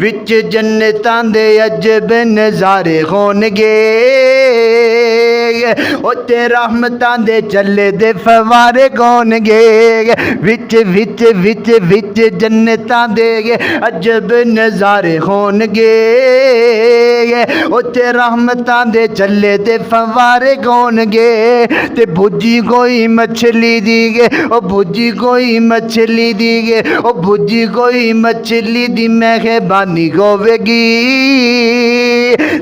विच जन्नतां दे अजब नज़ारे होणगे उत्ते रहमतां दे चले दे फवारे होणगे विच विच विच विच जन्नतां दे अजब नज़ारे होणगे उत्ते रहमतां दे चले दे फवारे होणगे ते भुजी कोई मछली दी ओ भुजी कोई मछली दी ओ भुजी कोई मछली दी मेहरबानी होवेगी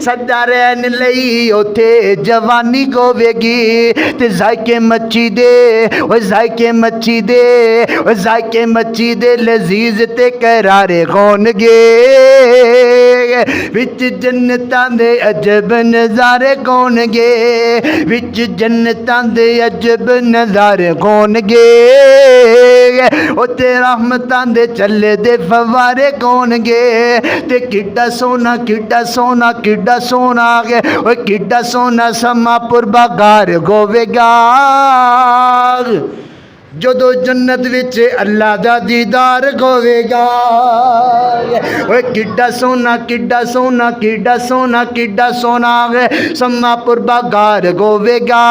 सदा रहन लई उथे जवानी होवेगी ते जायके मच्छी दे ओ जायके मच्छी दे ओ जायके मच्छी दे लजीज ते करारे होणगे विच जन्नतां दे अजब नज़ारे होणगे विच जन्नतां दे अजब नज़ारे होणगे उत्ते रहमतां दे चले दे फवारे होणगे ते किड्डा सोना किड्डा सोना किड्डा सोना ओए किड्डा सोना समा पुरबागार होवेगा जदों जन्नत विच अल्लाह दा दीदार होवेगा ओए किड्डा सोना किड्डा सोना किड्डा सोना किड्डा सोना समा पुरबागार होवेगा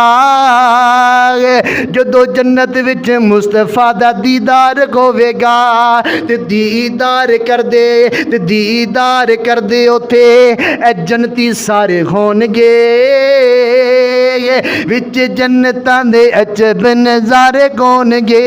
जदों जन्नत विच मुस्तफा दा दीदार होवेगा ते दीदार कर दे उथे ए जन्नती सारे होणगे विच जन्नतां दे अजब नज़ारे होणगे